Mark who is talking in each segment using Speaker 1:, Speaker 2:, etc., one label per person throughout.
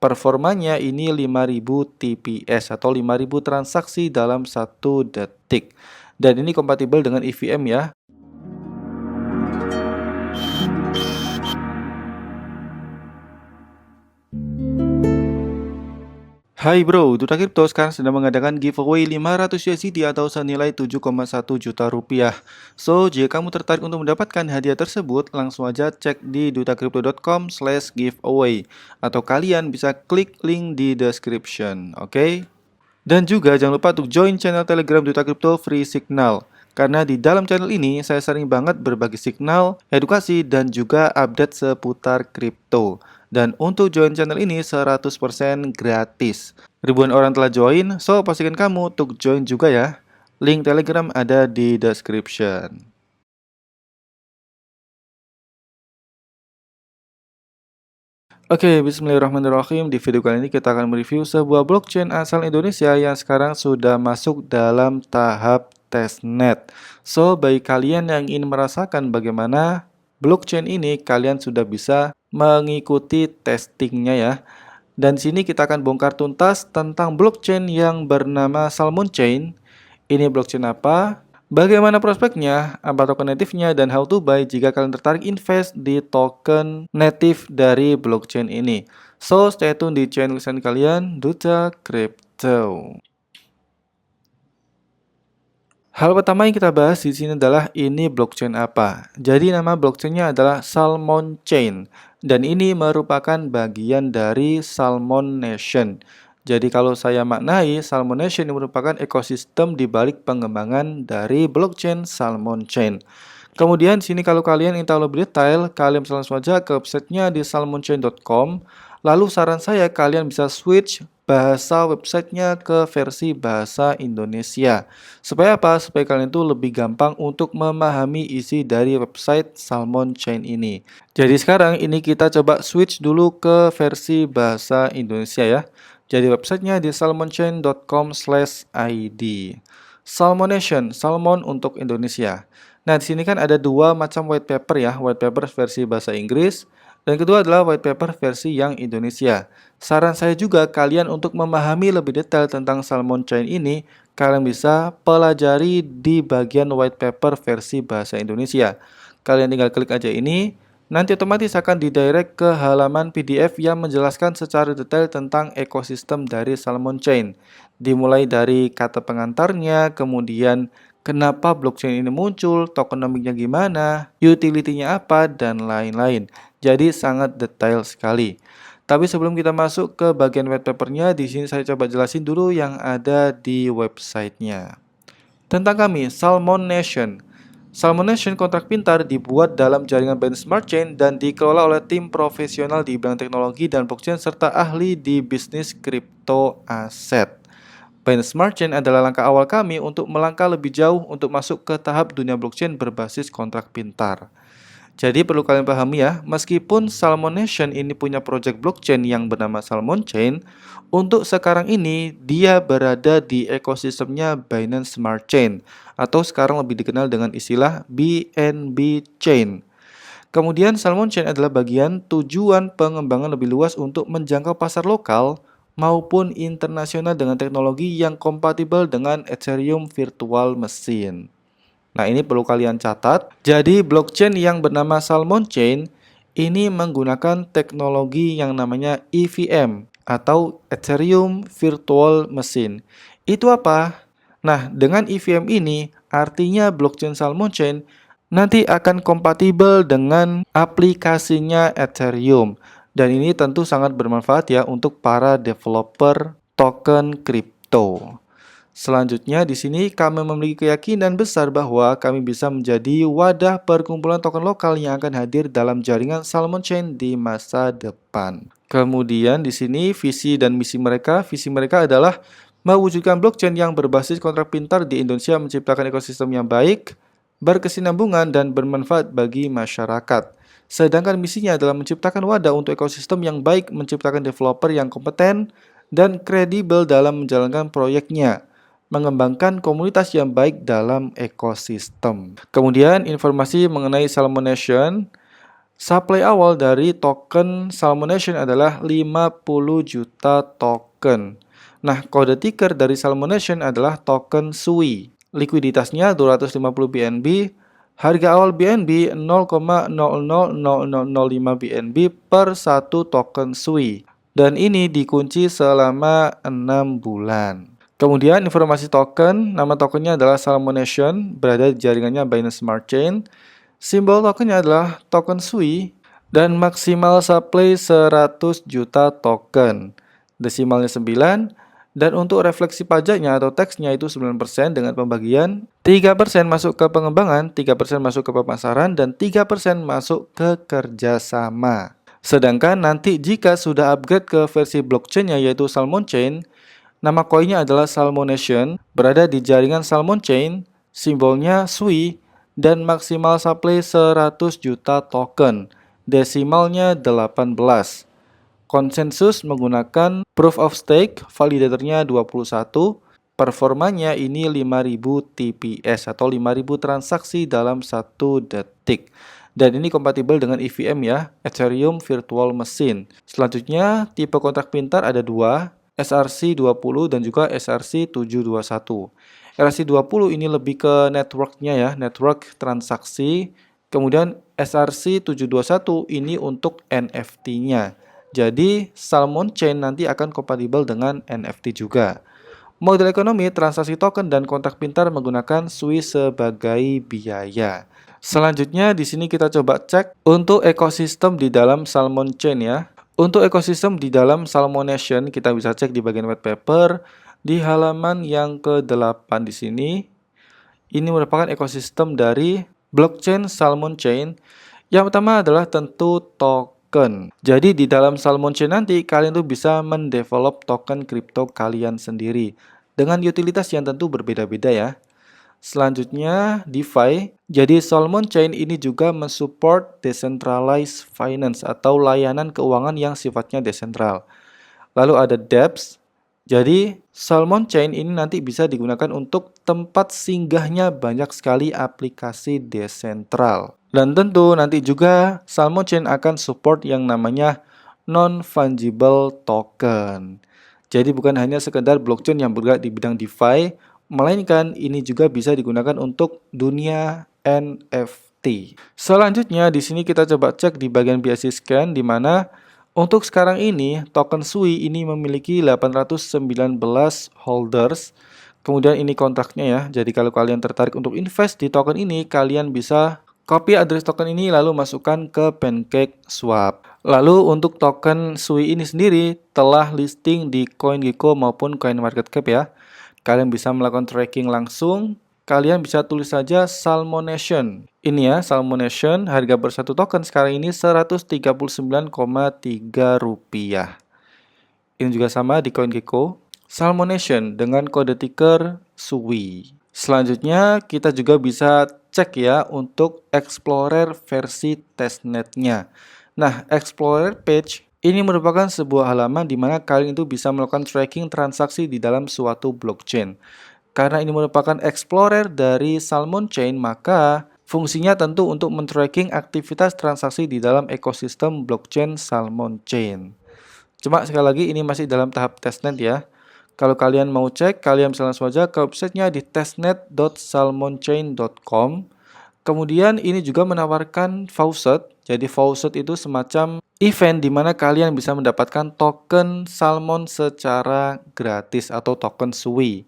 Speaker 1: Performanya ini 5000 TPS atau 5000 transaksi dalam 1 detik. Dan ini kompatibel dengan EVM ya. Hai bro, Duta Crypto sekarang sedang mengadakan giveaway 500 USDT atau senilai 7,1 juta rupiah. So, jika kamu tertarik untuk mendapatkan hadiah tersebut, langsung aja cek di dutacrypto.com/giveaway atau kalian bisa klik link di description, oke? Dan juga jangan lupa untuk join channel Telegram Duta Crypto Free Signal. Karena di dalam channel ini saya sering banget berbagi signal, edukasi, dan juga update seputar kripto. Dan untuk join channel ini 100% gratis. Ribuan orang telah join, so pastikan kamu untuk join juga ya. Link Telegram ada di description. Oke, bismillahirrahmanirrahim. Di video kali ini kita akan mereview sebuah blockchain asal Indonesia yang sekarang sudah masuk dalam tahap testnet. So, bagi kalian yang ingin merasakan bagaimana blockchain ini, kalian sudah bisa mengikuti testingnya ya. Dan di sini kita akan bongkar tuntas tentang blockchain yang bernama Salmon Chain. Ini blockchain apa? Bagaimana prospeknya, apa token native-nya, dan how to buy jika kalian tertarik invest di token native dari blockchain ini. So, stay tune di channel kalian, Duta Crypto. Hal pertama yang kita bahas di sini adalah ini blockchain apa. Jadi nama blockchainnya adalah Salmon Chain dan ini merupakan bagian dari Salmon Nation. Jadi kalau saya maknai, Salmon Nation ini merupakan ekosistem di balik pengembangan dari blockchain Salmon Chain. Kemudian di sini kalau kalian ingin tahu lebih detail, kalian bisa langsung aja ke websitenya di salmonchain.com. Lalu saran saya kalian bisa switch bahasa websitenya ke versi bahasa Indonesia. Supaya apa? Supaya kalian itu lebih gampang untuk memahami isi dari website Salmon Chain ini. Jadi sekarang ini kita coba switch dulu ke versi bahasa Indonesia ya. Jadi websitenya di salmonchain.com/id. Salmonation, Salmon untuk Indonesia. Nah, di sini kan ada dua macam white paper ya, white paper versi bahasa Inggris dan kedua adalah white paper versi yang Indonesia. Saran saya juga kalian untuk memahami lebih detail tentang Salmon Chain ini, kalian bisa pelajari di bagian white paper versi bahasa Indonesia. Kalian tinggal klik aja ini, nanti otomatis akan didirect ke halaman PDF yang menjelaskan secara detail tentang ekosistem dari Salmon Chain. Dimulai dari kata pengantarnya, kemudian kenapa blockchain ini muncul, tokenomicsnya gimana, utility-nya apa, dan lain-lain. Jadi sangat detail sekali. Tapi sebelum kita masuk ke bagian white papernya, di sini saya coba jelasin dulu yang ada di websitenya. Tentang kami, Salmon Nation. Salmon Nation kontrak pintar dibuat dalam jaringan Binance Smart Chain dan dikelola oleh tim profesional di bidang teknologi dan blockchain serta ahli di bisnis kripto aset. Binance Smart Chain adalah langkah awal kami untuk melangkah lebih jauh untuk masuk ke tahap dunia blockchain berbasis kontrak pintar. Jadi perlu kalian pahami ya, meskipun Salmon Nation ini punya project blockchain yang bernama Salmon Chain, untuk sekarang ini dia berada di ekosistemnya Binance Smart Chain atau sekarang lebih dikenal dengan istilah BNB Chain. Kemudian Salmon Chain adalah bagian tujuan pengembangan lebih luas untuk menjangkau pasar lokal maupun internasional dengan teknologi yang kompatibel dengan Ethereum Virtual Machine. Nah, ini perlu kalian catat. Jadi, blockchain yang bernama Salmon Chain ini menggunakan teknologi yang namanya EVM atau Ethereum Virtual Machine. Itu apa? Nah, dengan EVM ini artinya blockchain Salmon Chain nanti akan kompatibel dengan aplikasinya Ethereum. Dan ini tentu sangat bermanfaat ya untuk para developer token kripto. Selanjutnya di sini kami memiliki keyakinan besar bahwa kami bisa menjadi wadah perkumpulan token lokal yang akan hadir dalam jaringan Salmon Chain di masa depan. Kemudian di sini visi dan misi mereka adalah mewujudkan blockchain yang berbasis kontrak pintar di Indonesia, menciptakan ekosistem yang baik, berkesinambungan dan bermanfaat bagi masyarakat. Sedangkan misinya adalah menciptakan wadah untuk ekosistem yang baik, menciptakan developer yang kompeten dan kredibel dalam menjalankan proyeknya, mengembangkan komunitas yang baik dalam ekosistem. Kemudian informasi mengenai Salmon Nation. Supply awal dari token Salmonation adalah 50 juta token. Nah, kode ticker dari Salmonation adalah token SUI. Likuiditasnya 250 BNB, harga awal BNB 0,000005 BNB per satu token SUI. Dan ini dikunci selama 6 bulan. Kemudian informasi token, nama tokennya adalah Salmonation, berada di jaringannya Binance Smart Chain. Simbol tokennya adalah token SUI dan maksimal supply 100 juta token. Desimalnya 9 dan untuk refleksi pajaknya atau teksnya itu 9% dengan pembagian 3% masuk ke pengembangan, 3% masuk ke pemasaran, dan 3% masuk ke kerjasama. Sedangkan nanti jika sudah upgrade ke versi blockchainnya yaitu Salmon Chain, nama koinnya adalah Salmonation, berada di jaringan Salmon Chain, simbolnya SUI, dan maksimal supply 100 juta token, desimalnya 18. Konsensus menggunakan proof of stake, validatornya 21, performanya ini 5000 TPS atau 5000 transaksi dalam 1 detik. Dan ini kompatibel dengan EVM ya, Ethereum Virtual Machine. Selanjutnya, tipe kontrak pintar ada dua, SRC20 dan juga SRC721. SRC20 ini lebih ke networknya ya, network transaksi. Kemudian SRC721 ini untuk NFT-nya. Jadi Salmon Chain nanti akan kompatibel dengan NFT juga. Model ekonomi, transaksi token dan kontrak pintar menggunakan SUI sebagai biaya. Selanjutnya di sini kita coba cek untuk ekosistem di dalam Salmon Chain ya. Untuk ekosistem di dalam Salmonation kita bisa cek di bagian white paper di halaman yang ke-8 di sini. Ini merupakan ekosistem dari blockchain Salmon Chain. Yang pertama adalah tentu token. Jadi di dalam Salmon Chain nanti kalian tuh bisa mendevelop token kripto kalian sendiri dengan utilitas yang tentu berbeda-beda ya. Selanjutnya DeFi. Jadi Salmon Chain ini juga mensupport decentralized finance atau layanan keuangan yang sifatnya desentral. Lalu ada dApps. Jadi Salmon Chain ini nanti bisa digunakan untuk tempat singgahnya banyak sekali aplikasi desentral. Dan tentu nanti juga Salmon Chain akan support yang namanya non-fungible token. Jadi bukan hanya sekedar blockchain yang bergerak di bidang DeFi, melainkan ini juga bisa digunakan untuk dunia NFT. Selanjutnya di sini kita coba cek di bagian BSC scan di mana untuk sekarang ini token SUI ini memiliki 819 holders. Kemudian ini kontraknya ya. Jadi kalau kalian tertarik untuk invest di token ini, kalian bisa copy address token ini lalu masukkan ke PancakeSwap. Lalu untuk token SUI ini sendiri telah listing di CoinGecko maupun CoinMarketCap ya. Kalian bisa melakukan tracking langsung. Kalian bisa tulis saja Salmonation. Ini ya, Salmonation, harga per satu token sekarang ini Rp139,3. Ini juga sama di CoinGecko. Salmonation dengan kode ticker SUI. Selanjutnya kita juga bisa cek ya untuk Explorer versi testnetnya. Nah, Explorer page ini merupakan sebuah halaman di mana kalian itu bisa melakukan tracking transaksi di dalam suatu blockchain. Karena ini merupakan Explorer dari Salmon Chain, maka fungsinya tentu untuk men-tracking aktivitas transaksi di dalam ekosistem blockchain Salmon Chain. Cuma sekali lagi ini masih dalam tahap testnet ya. Kalau kalian mau cek, kalian bisa langsung saja ke websitenya di testnet.salmonchain.com. Kemudian ini juga menawarkan faucet. Jadi faucet itu semacam event di mana kalian bisa mendapatkan token salmon secara gratis atau token SUI.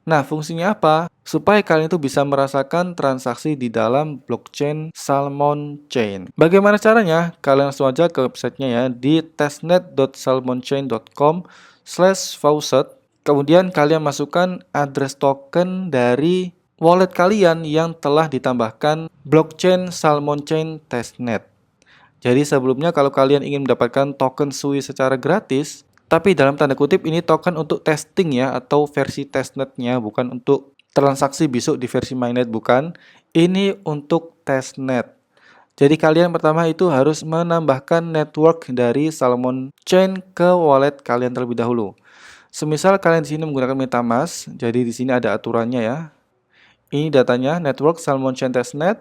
Speaker 1: Nah, fungsinya apa? Supaya kalian itu bisa merasakan transaksi di dalam blockchain Salmon Chain. Bagaimana caranya? Kalian langsung aja ke websitenya ya di testnet.salmonchain.com/faucet. Kemudian kalian masukkan address token dari wallet kalian yang telah ditambahkan blockchain Salmon Chain testnet. Jadi sebelumnya kalau kalian ingin mendapatkan token SUI secara gratis, tapi dalam tanda kutip ini token untuk testing ya atau versi testnetnya, bukan untuk transaksi besok di versi mainnet, bukan. Ini untuk testnet. Jadi kalian pertama itu harus menambahkan network dari Salmon Chain ke wallet kalian terlebih dahulu. Semisal kalian di sini menggunakan MetaMask, jadi di sini ada aturannya ya. Ini datanya network Salmon Chain testnet.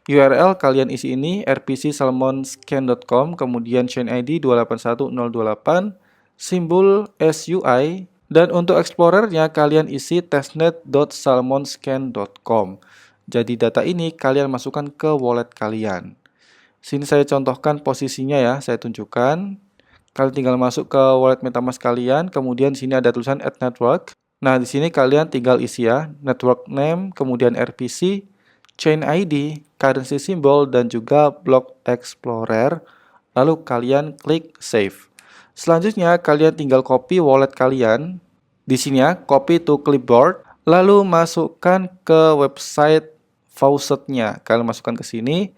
Speaker 1: URL kalian isi ini rpcsalmonscan.com, kemudian chain ID 281028, simbol SUI, dan untuk explorernya kalian isi testnet.salmonscan.com. Jadi data ini kalian masukkan ke wallet kalian. Sini saya contohkan posisinya ya, saya tunjukkan. Kalian tinggal masuk ke wallet MetaMask kalian, kemudian di sini ada tulisan Add Network. Nah, di sini kalian tinggal isi ya, network name, kemudian RPC, chain ID, currency symbol, dan juga block explorer. Lalu kalian klik save. Selanjutnya kalian tinggal copy wallet kalian. Di sini ya, copy to clipboard. Lalu masukkan ke website faucetnya. Kalian masukkan ke sini.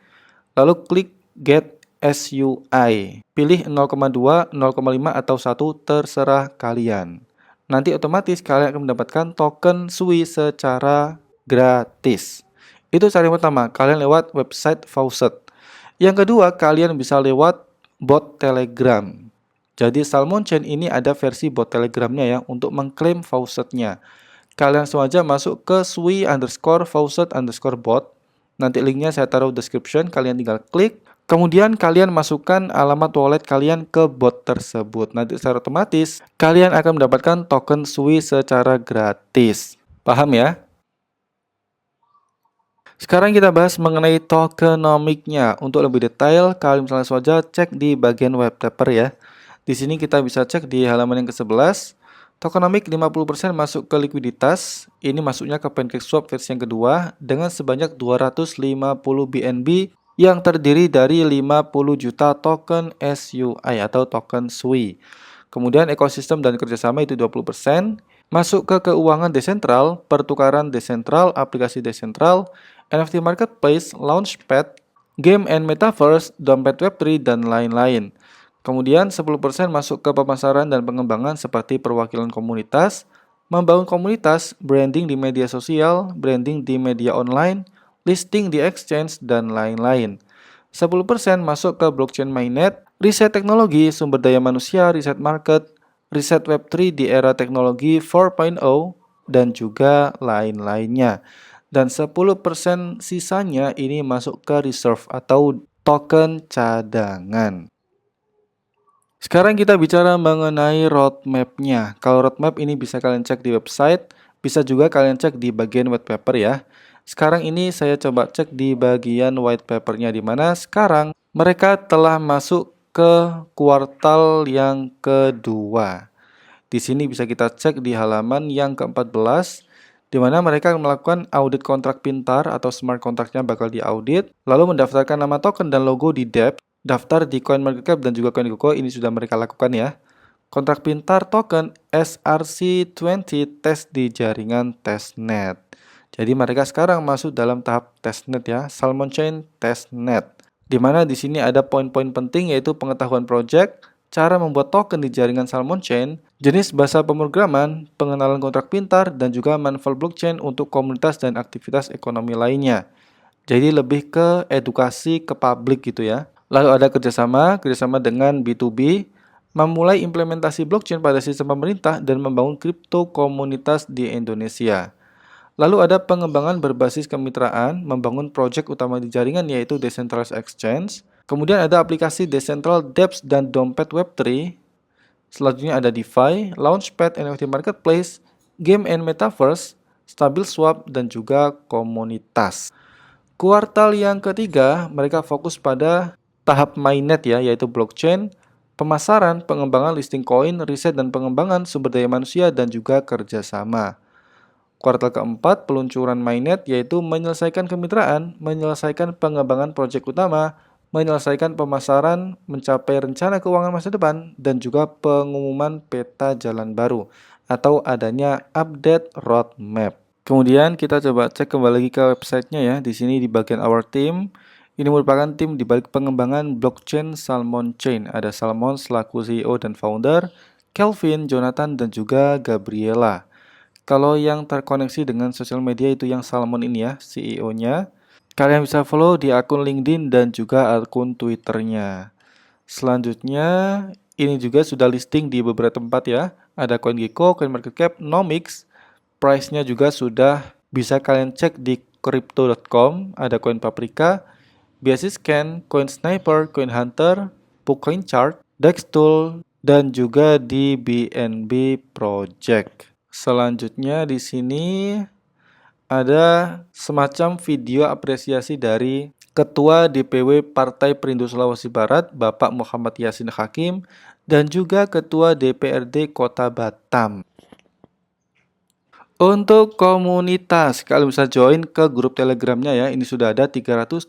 Speaker 1: Lalu klik get SUI. Pilih 0,2, 0,5 atau 1 terserah kalian. Nanti otomatis kalian akan mendapatkan token SUI secara gratis. Itu cara yang pertama, kalian lewat website Faucet. Yang kedua, kalian bisa lewat bot Telegram. Jadi Salmon Chain ini ada versi bot Telegramnya ya untuk mengklaim Faucetnya. Kalian langsung aja masuk ke sui_faucet_bot. Nanti linknya saya taruh description, kalian tinggal klik. Kemudian kalian masukkan alamat wallet kalian ke bot tersebut. Nanti secara otomatis kalian akan mendapatkan token SUI secara gratis. Paham ya? Sekarang kita bahas mengenai tokenomics-nya. Untuk lebih detail, kalian bisa langsung saja cek di bagian web paper ya. Di sini kita bisa cek di halaman yang ke-11. Tokenomics 50% masuk ke likuiditas. Ini masuknya ke PancakeSwap versi yang kedua dengan sebanyak 250 BNB yang terdiri dari 50 juta token SUI atau token SUI. Kemudian ekosistem dan kerjasama itu 20%. Masuk ke keuangan desentral, pertukaran desentral, aplikasi desentral, NFT marketplace, launchpad, game and metaverse, dompet web3, dan lain-lain. Kemudian 10% masuk ke pemasaran dan pengembangan seperti perwakilan komunitas, membangun komunitas, branding di media sosial, branding di media online, listing di exchange, dan lain-lain. 10% masuk ke blockchain mainnet, riset teknologi, sumber daya manusia, riset market, riset Web3 di era teknologi 4.0, dan juga lain-lainnya. Dan 10% sisanya ini masuk ke reserve atau token cadangan. Sekarang kita bicara mengenai roadmap-nya. Kalau roadmap ini bisa kalian cek di website, bisa juga kalian cek di bagian white paper ya. Sekarang ini saya coba cek di bagian white paper-nya, di mana sekarang mereka telah masuk ke kuartal yang kedua. Di sini bisa kita cek di halaman yang ke-14, di mana mereka melakukan audit kontrak pintar atau smart kontraknya bakal diaudit, lalu mendaftarkan nama token dan logo di DEP, daftar di CoinMarketCap dan juga CoinGecko. Ini sudah mereka lakukan ya. Kontrak pintar token SRC20 tes di jaringan testnet. Jadi mereka sekarang masuk dalam tahap testnet ya, Salmon Chain testnet. Di mana di sini ada poin-poin penting yaitu pengetahuan project, cara membuat token di jaringan Salmon Chain, jenis bahasa pemrograman, pengenalan kontrak pintar, dan juga manfaat blockchain untuk komunitas dan aktivitas ekonomi lainnya. Jadi lebih ke edukasi ke publik gitu ya. Lalu ada kerjasama dengan B2B, memulai implementasi blockchain pada sistem pemerintah dan membangun kripto komunitas di Indonesia. Lalu ada pengembangan berbasis kemitraan, membangun proyek utama di jaringan yaitu Decentralized Exchange. Kemudian ada aplikasi Decentral Dapps dan dompet Web3. Selanjutnya ada DeFi, Launchpad, NFT Marketplace, Game and Metaverse, Stabil Swap, dan juga komunitas. Kuartal yang ketiga, mereka fokus pada tahap mainnet ya, yaitu blockchain, pemasaran, pengembangan listing koin, riset dan pengembangan sumber daya manusia, dan juga kerjasama. Kuartal keempat, peluncuran mainnet yaitu menyelesaikan kemitraan, menyelesaikan pengembangan proyek utama, menyelesaikan pemasaran, mencapai rencana keuangan masa depan, dan juga pengumuman peta jalan baru atau adanya update roadmap. Kemudian kita coba cek kembali lagi ke websitenya ya. Di sini di bagian Our Team, ini merupakan tim di balik pengembangan blockchain Salmon Chain. Ada Salmon selaku CEO dan founder, Kelvin, Jonathan, dan juga Gabriela. Kalau yang terkoneksi dengan sosial media itu yang Salmon ini ya, CEO-nya. Kalian bisa follow di akun LinkedIn dan juga akun Twitter-nya. Selanjutnya, ini juga sudah listing di beberapa tempat ya. Ada CoinGecko, CoinMarketCap, Nomics. Price-nya juga sudah bisa kalian cek di crypto.com. Ada Coin Paprika, Basiscan, CoinSniper, CoinHunter, PoolCoinChart, Dextool, dan juga di BNB Project. Selanjutnya di sini ada semacam video apresiasi dari Ketua DPW Partai Perindo Sulawesi Barat, Bapak Muhammad Yasin Hakim, dan juga Ketua DPRD Kota Batam. Untuk komunitas, kalian bisa join ke grup Telegramnya ya. Ini sudah ada 335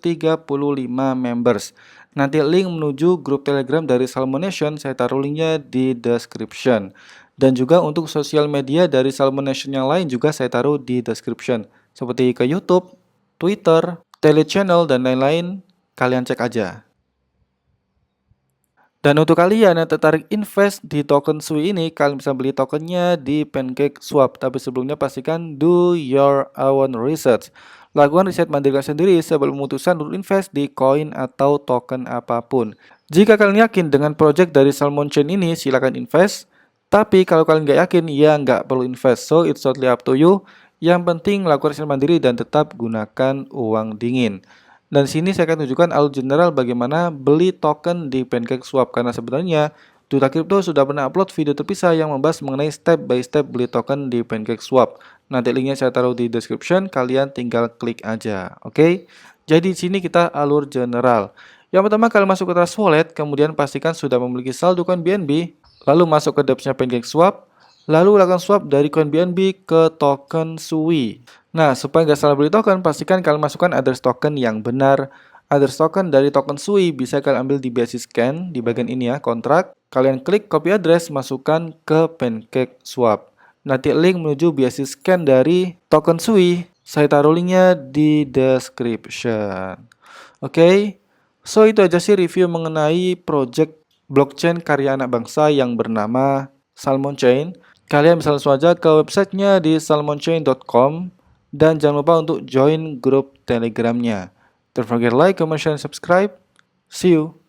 Speaker 1: members. Nanti link menuju grup Telegram dari Salmon Nation saya taruh linknya di description. Dan juga untuk sosial media dari Salmon Nation yang lain juga saya taruh di description. Seperti ke YouTube, Twitter, Telechannel, dan lain-lain. Kalian cek aja. Dan untuk kalian yang tertarik invest di token SUI ini, kalian bisa beli tokennya di PancakeSwap. Tapi sebelumnya pastikan do your own research. Lakukan riset mandiri kalian sendiri sebelum memutuskan untuk invest di koin atau token apapun. Jika kalian yakin dengan project dari Salmon Chain ini, silakan invest. Tapi kalau kalian nggak yakin, ya nggak perlu invest. So it's totally up to you. Yang penting lakukan riset mandiri dan tetap gunakan uang dingin. Dan sini saya akan tunjukkan alur general bagaimana beli token di PancakeSwap, karena sebenarnya Duta Crypto sudah pernah upload video terpisah yang membahas mengenai step by step beli token di PancakeSwap. Nanti linknya saya taruh di description, kalian tinggal klik aja. Oke? Jadi di sini kita alur general. Yang pertama, kalian masuk ke Trust Wallet, kemudian pastikan sudah memiliki saldo koin BNB, lalu masuk ke dApps-nya PancakeSwap, lalu lakukan swap dari koin BNB ke token SUI. Nah, supaya nggak salah beli token, pastikan kalian masukkan address token yang benar. Address token dari token SUI bisa kalian ambil di Basiscan, di bagian ini ya, kontrak. Kalian klik copy address, masukkan ke PancakeSwap. Nanti link menuju Basiscan dari token SUI, saya taruh linknya di description. Oke, so itu aja sih review mengenai project blockchain karya anak bangsa yang bernama Salmon Chain. Kalian bisa langsung aja ke websitenya di salmonchain.com. Dan jangan lupa untuk join grup Telegramnya. Don't forget like, comment, share, and subscribe. See you.